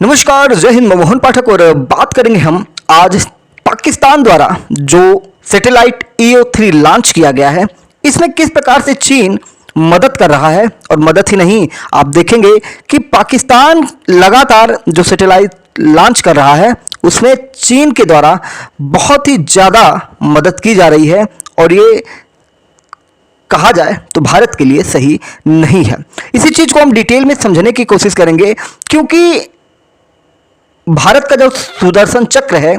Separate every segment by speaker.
Speaker 1: नमस्कार, जय हिंद। मैं मोहन पाठक और बात करेंगे हम आज पाकिस्तान द्वारा जो सैटेलाइट EO3 लॉन्च किया गया है, इसमें किस प्रकार से चीन मदद कर रहा है। और मदद ही नहीं, आप देखेंगे कि पाकिस्तान लगातार जो सैटेलाइट लॉन्च कर रहा है उसमें चीन के द्वारा बहुत ही ज़्यादा मदद की जा रही है और ये कहा जाए तो भारत के लिए सही नहीं है। इसी चीज़ को हम डिटेल में समझने की कोशिश करेंगे, क्योंकि भारत का जो सुदर्शन चक्र है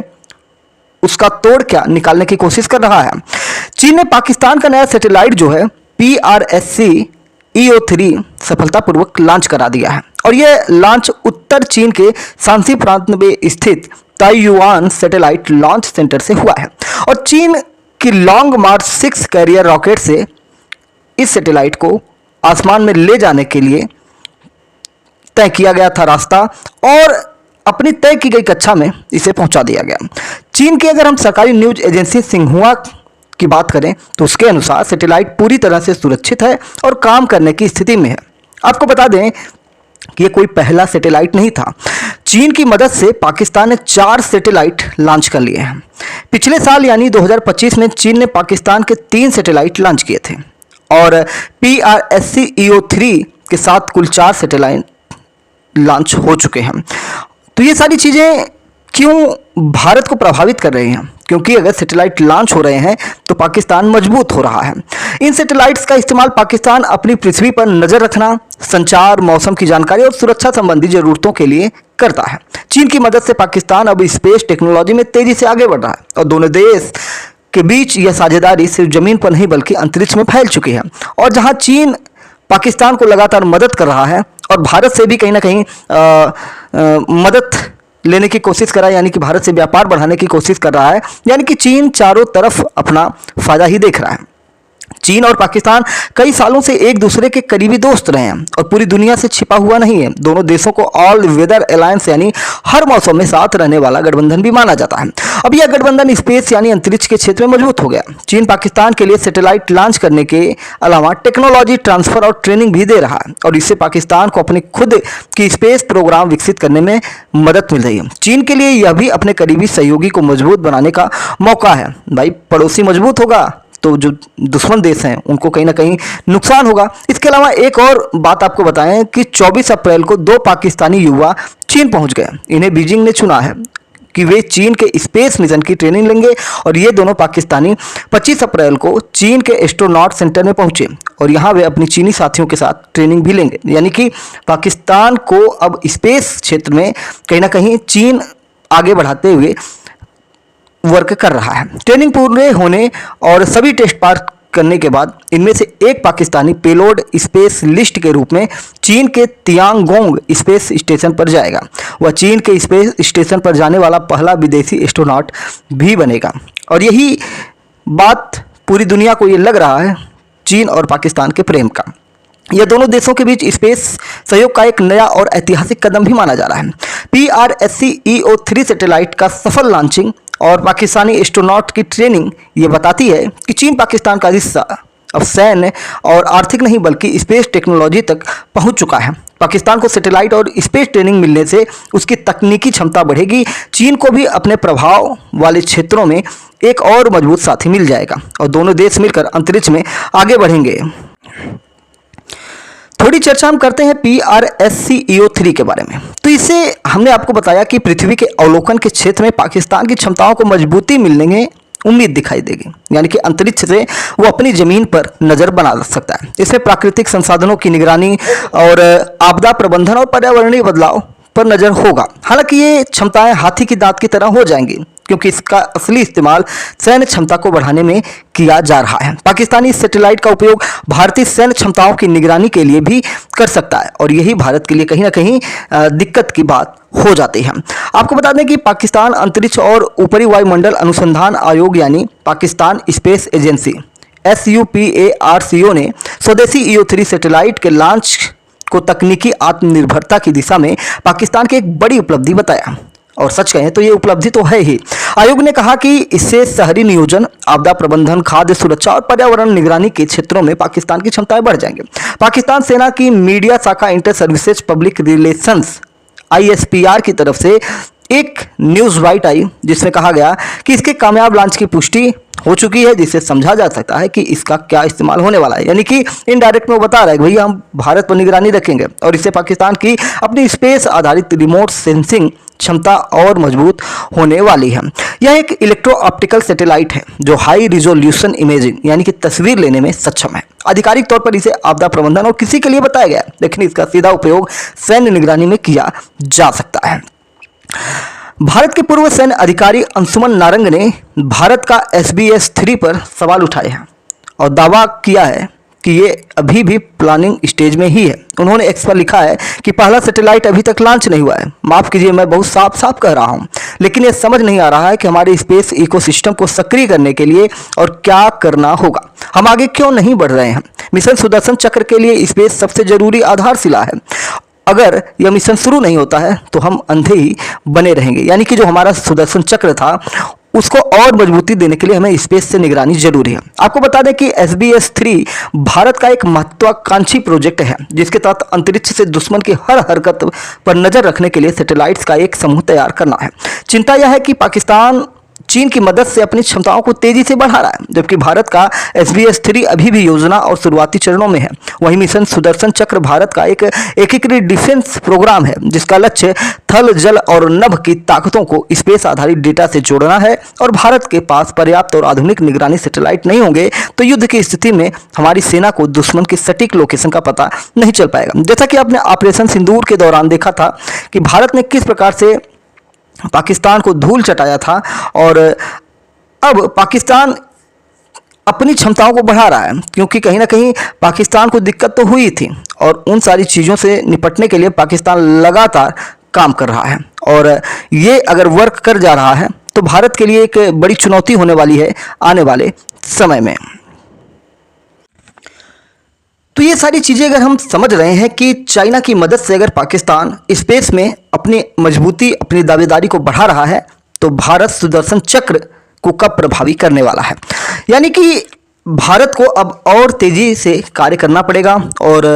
Speaker 1: उसका तोड़ क्या निकालने की कोशिश कर रहा है। चीन ने पाकिस्तान का नया सैटेलाइट जो है PRSC EO3 सफलतापूर्वक लॉन्च करा दिया है और यह लॉन्च उत्तर चीन के शांसी प्रांत में स्थित ताइयुआन सैटेलाइट लॉन्च सेंटर से हुआ है। और चीन की लॉन्ग मार्च 6 कैरियर रॉकेट से इस सैटेलाइट को आसमान में ले जाने के लिए तय किया गया था रास्ता और अपनी तय की गई कक्षा में इसे पहुंचा दिया गया। चीन की अगर हम सरकारी न्यूज एजेंसी सिंहुआ की बात करें तो उसके अनुसार सैटेलाइट पूरी तरह से सुरक्षित है और काम करने की स्थिति में है। आपको बता दें कि ये कोई पहला सैटेलाइट नहीं था। चीन की मदद से पाकिस्तान ने 4 सैटेलाइट लॉन्च कर लिए हैं। पिछले साल यानी 2025 में चीन ने पाकिस्तान के 3 सैटेलाइट लॉन्च किए थे और PRSC EO3 के साथ कुल 4 सैटेलाइट लॉन्च हो चुके हैं। तो ये सारी चीज़ें क्यों भारत को प्रभावित कर रही हैं? क्योंकि अगर सैटेलाइट लॉन्च हो रहे हैं तो पाकिस्तान मजबूत हो रहा है। इन सैटेलाइट्स का इस्तेमाल पाकिस्तान अपनी पृथ्वी पर नज़र रखना, संचार, मौसम की जानकारी और सुरक्षा संबंधी ज़रूरतों के लिए करता है। चीन की मदद से पाकिस्तान अब स्पेस टेक्नोलॉजी में तेज़ी से आगे बढ़ रहा है और दोनों देश के बीच यह साझेदारी सिर्फ ज़मीन पर नहीं बल्कि अंतरिक्ष में फैल चुकी है। और जहाँ चीन पाकिस्तान को लगातार मदद कर रहा है और भारत से भी कहीं ना कहीं मदद लेने की कोशिश कर रहा है, यानी कि भारत से व्यापार बढ़ाने की कोशिश कर रहा है, यानी कि चीन चारों तरफ अपना फायदा ही देख रहा है। चीन और पाकिस्तान कई सालों से एक दूसरे के करीबी दोस्त रहे हैं और पूरी दुनिया से छिपा हुआ नहीं है। दोनों देशों को ऑल वेदर अलायंस यानी हर मौसम में साथ रहने वाला गठबंधन भी माना जाता है। अब यह गठबंधन स्पेस यानी अंतरिक्ष के क्षेत्र में मजबूत हो गया। चीन पाकिस्तान के लिए सैटेलाइट लॉन्च करने के अलावा टेक्नोलॉजी ट्रांसफर और ट्रेनिंग भी दे रहा है और इससे पाकिस्तान को अपने खुद की स्पेस प्रोग्राम विकसित करने में मदद मिल रही है। चीन के लिए यह भी अपने करीबी सहयोगी को मजबूत बनाने का मौका है। भाई, पड़ोसी मजबूत होगा तो जो दुश्मन देश हैं उनको कहीं ना कहीं नुकसान होगा। इसके अलावा एक और बात आपको बताएं कि 24 अप्रैल को 2 पाकिस्तानी युवा चीन पहुंच गए। इन्हें बीजिंग ने चुना है कि वे चीन के स्पेस मिशन की ट्रेनिंग लेंगे और ये दोनों पाकिस्तानी 25 अप्रैल को चीन के एस्ट्रोनॉट सेंटर में पहुंचे और यहाँ वे अपनी चीनी साथियों के साथ ट्रेनिंग भी लेंगे। यानी कि पाकिस्तान को अब स्पेस क्षेत्र में कहीं ना कहीं चीन आगे बढ़ाते हुए वर्क कर रहा है। ट्रेनिंग पूरे होने और सभी टेस्ट पार करने के बाद इनमें से एक पाकिस्तानी पेलोड स्पेस लिस्ट के रूप में चीन के तियांगोंग स्पेस स्टेशन पर जाएगा। वह चीन के स्पेस स्टेशन पर जाने वाला पहला विदेशी एस्ट्रोनॉट भी बनेगा और यही बात पूरी दुनिया को ये लग रहा है चीन और पाकिस्तान के प्रेम का। यह दोनों देशों के बीच स्पेस सहयोग का एक नया और ऐतिहासिक कदम भी माना जा रहा है। PRSC EO3 सैटेलाइट का सफल लॉन्चिंग और पाकिस्तानी एस्ट्रोनॉट की ट्रेनिंग ये बताती है कि चीन पाकिस्तान का हिस्सा अब सैन्य और आर्थिक नहीं बल्कि स्पेस टेक्नोलॉजी तक पहुंच चुका है। पाकिस्तान को सैटेलाइट और स्पेस ट्रेनिंग मिलने से उसकी तकनीकी क्षमता बढ़ेगी। चीन को भी अपने प्रभाव वाले क्षेत्रों में एक और मजबूत साथी मिल जाएगा और दोनों देश मिलकर अंतरिक्ष में आगे बढ़ेंगे। थोड़ी चर्चा हम करते हैं PRSC EO3 के बारे में। तो इससे हमने आपको बताया कि पृथ्वी के अवलोकन के क्षेत्र में पाकिस्तान की क्षमताओं को मजबूती मिलने में उम्मीद दिखाई देगी, यानी कि अंतरिक्ष से वो अपनी जमीन पर नज़र बना सकता है। इसमें प्राकृतिक संसाधनों की निगरानी और आपदा प्रबंधन और पर्यावरणीय बदलाव पर नज़र होगा। हालांकि ये क्षमताएं हाथी की दांत की तरह हो जाएंगी क्योंकि इसका असली इस्तेमाल सैन्य क्षमता को बढ़ाने में किया जा रहा है। पाकिस्तानी सैटेलाइट का उपयोग भारतीय सैन्य क्षमताओं की निगरानी के लिए भी कर सकता है और यही भारत के लिए कहीं ना कहीं दिक्कत की बात हो जाती है। आपको बता दें कि पाकिस्तान अंतरिक्ष और ऊपरी वायुमंडल अनुसंधान आयोग यानी पाकिस्तान स्पेस एजेंसी SUPARCO ने स्वदेशी EO3 सैटेलाइट के लॉन्च को तकनीकी आत्मनिर्भरता की दिशा में पाकिस्तान की एक बड़ी उपलब्धि बताया और सच कहें तो ये उपलब्धि तो है ही। आयोग ने कहा कि इससे शहरी नियोजन, आपदा प्रबंधन, खाद्य सुरक्षा और पर्यावरण निगरानी के क्षेत्रों में पाकिस्तान की क्षमताएं बढ़ जाएंगी। पाकिस्तान सेना की मीडिया शाखा inter services public relations ISPR की तरफ से एक न्यूज़ राइट आई जिसमें कहा गया कि इसके कामयाब लॉन्च की पुष्टि हो चुकी है, जिससे समझा जा सकता है कि इसका क्या इस्तेमाल होने वाला है। यानी कि इनडायरेक्ट में वो बता रहा है कि भैया हम भारत पर निगरानी रखेंगे और इससे पाकिस्तान की अपनी स्पेस आधारित रिमोट सेंसिंग क्षमता और मजबूत होने वाली है। यह एक इलेक्ट्रो ऑप्टिकल सैटेलाइट है जो हाई रिजोल्यूशन इमेजिंग यानी कि तस्वीर लेने में सक्षम है। आधिकारिक तौर पर इसे आपदा प्रबंधन और किसी के लिए बताया गया है, लेकिन इसका सीधा उपयोग सैन्य निगरानी में किया जा सकता है। भारत के पूर्व सैन्य अधिकारी अंशुमन नारंग ने भारत का SBS-3 पर सवाल उठाए हैं और दावा किया है कि ये अभी भी प्लानिंग स्टेज में ही है। उन्होंने एक्स पर लिखा है कि पहला सैटेलाइट अभी तक लॉन्च नहीं हुआ है। माफ़ कीजिए, मैं बहुत साफ साफ कह रहा हूँ, लेकिन ये समझ नहीं आ रहा है कि हमारे स्पेस इकोसिस्टम को सक्रिय करने के लिए और क्या करना होगा। हम आगे क्यों नहीं बढ़ रहे हैं। मिशन सुदर्शन चक्र के लिए स्पेस सबसे जरूरी आधारशिला है। अगर यह मिशन शुरू नहीं होता है तो हम अंधे ही बने रहेंगे। यानी कि जो हमारा सुदर्शन चक्र था उसको और मजबूती देने के लिए हमें स्पेस से निगरानी जरूरी है। आपको बता दें कि SBS-3 भारत का एक महत्वाकांक्षी प्रोजेक्ट है जिसके तहत अंतरिक्ष से दुश्मन की हर हरकत पर नजर रखने के लिए सैटेलाइट्स का एक समूह तैयार करना है। चिंता यह है कि पाकिस्तान चीन की मदद से अपनी क्षमताओं को तेजी से बढ़ा रहा है, जबकि भारत का SBS-3 अभी भी योजना और शुरुआती चरणों में है। वही मिशन सुदर्शन चक्र भारत का एक एकीकृत डिफेंस प्रोग्राम है जिसका लक्ष्य थल, जल और नभ की ताकतों को स्पेस आधारित डेटा से जोड़ना है। और भारत के पास पर्याप्त और आधुनिक निगरानी सैटेलाइट नहीं होंगे तो युद्ध की स्थिति में हमारी सेना को दुश्मन की सटीक लोकेशन का पता नहीं चल पाएगा। जैसा कि आपने ऑपरेशन सिंदूर के दौरान देखा था कि भारत ने किस प्रकार से पाकिस्तान को धूल चटाया था, और अब पाकिस्तान अपनी क्षमताओं को बढ़ा रहा है क्योंकि कहीं ना कहीं पाकिस्तान को दिक्कत तो हुई थी और उन सारी चीज़ों से निपटने के लिए पाकिस्तान लगातार काम कर रहा है। और ये अगर वर्क कर जा रहा है तो भारत के लिए एक बड़ी चुनौती होने वाली है आने वाले समय में। तो ये सारी चीज़ें अगर हम समझ रहे हैं कि चाइना की मदद से अगर पाकिस्तान स्पेस में अपनी मजबूती, अपनी दावेदारी को बढ़ा रहा है, तो भारत सुदर्शन चक्र को कब प्रभावी करने वाला है। यानी कि भारत को अब और तेजी से कार्य करना पड़ेगा और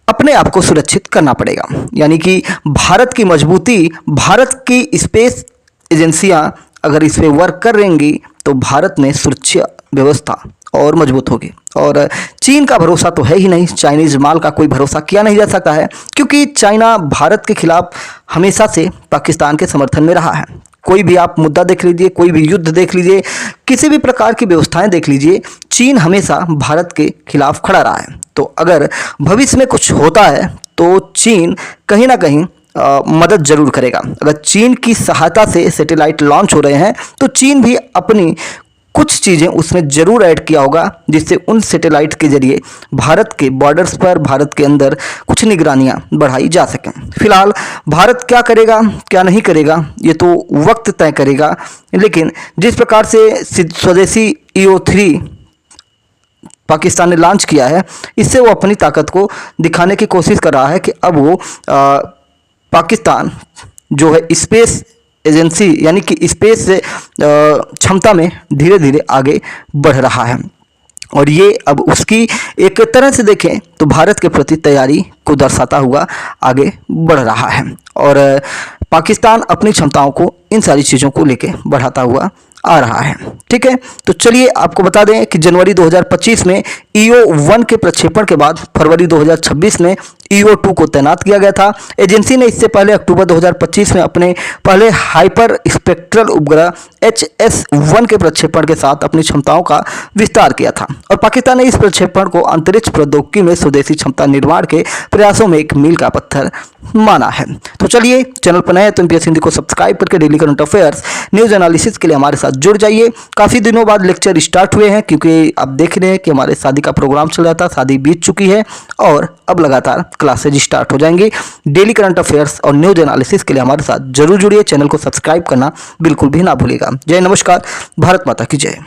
Speaker 1: अपने आप को सुरक्षित करना पड़ेगा। यानी कि भारत की मजबूती, भारत की स्पेस एजेंसियां अगर इस पर वर्क करेंगी तो भारत में सुरक्षा व्यवस्था और मजबूत होगी। और चीन का भरोसा तो है ही नहीं, चाइनीज माल का कोई भरोसा किया नहीं जा सकता है क्योंकि चाइना भारत के खिलाफ हमेशा से पाकिस्तान के समर्थन में रहा है। कोई भी आप मुद्दा देख लीजिए, कोई भी युद्ध देख लीजिए, किसी भी प्रकार की व्यवस्थाएं देख लीजिए, चीन हमेशा भारत के खिलाफ खड़ा रहा है। तो अगर भविष्य में कुछ होता है तो चीन कहीं ना कहीं मदद जरूर करेगा। अगर चीन की सहायता से सैटेलाइट लॉन्च हो रहे हैं तो चीन भी अपनी कुछ चीज़ें उसमें जरूर ऐड किया होगा जिससे उन सैटेलाइट के जरिए भारत के बॉर्डर्स पर, भारत के अंदर कुछ निगरानियां बढ़ाई जा सकें। फिलहाल भारत क्या करेगा क्या नहीं करेगा ये तो वक्त तय करेगा, लेकिन जिस प्रकार से स्वदेशी EO-3 पाकिस्तान ने लॉन्च किया है इससे वो अपनी ताकत को दिखाने की कोशिश कर रहा है कि अब वो पाकिस्तान जो है स्पेस एजेंसी यानी कि स्पेस क्षमता में धीरे धीरे आगे बढ़ रहा है। और ये अब उसकी एक तरह से देखें तो भारत के प्रति तैयारी को दर्शाता हुआ आगे बढ़ रहा है। और पाकिस्तान अपनी क्षमताओं को इन सारी चीज़ों को लेके बढ़ाता हुआ आ रहा है। ठीक है, तो चलिए आपको बता दें कि जनवरी 2025 में EO-1 के प्रक्षेपण के बाद फरवरी 2026 में EO-2 को तैनात किया गया था। एजेंसी ने इससे पहले अक्टूबर 2025 में अपने पहले हाइपर स्पेक्ट्रल उपग्रह HS-1 के प्रक्षेपण के साथ अपनी क्षमताओं का विस्तार किया था और पाकिस्तान ने इस प्रक्षेपण को अंतरिक्ष प्रौद्योगिकी में स्वदेशी क्षमता निर्माण के प्रयासों में एक मील का पत्थर माना है। तो चलिए, चैनल पर नए तो MPS हिंदी को सब्सक्राइब करके daily current affairs news analysis के लिए हमारे साथ जुड़ जाइए। काफ़ी दिनों बाद लेक्चर स्टार्ट हुए हैं क्योंकि आप देख रहे हैं कि हमारे शादी का प्रोग्राम चल रहा था, शादी बीत चुकी है और अब लगातार क्लासेज स्टार्ट हो जाएंगी। डेली करंट अफेयर्स और न्यूज एनालिसिस के लिए हमारे साथ जरूर जुड़िए। चैनल को सब्सक्राइब करना बिल्कुल भी ना भूलिएगा। जय नमस्कार, भारत माता की जय।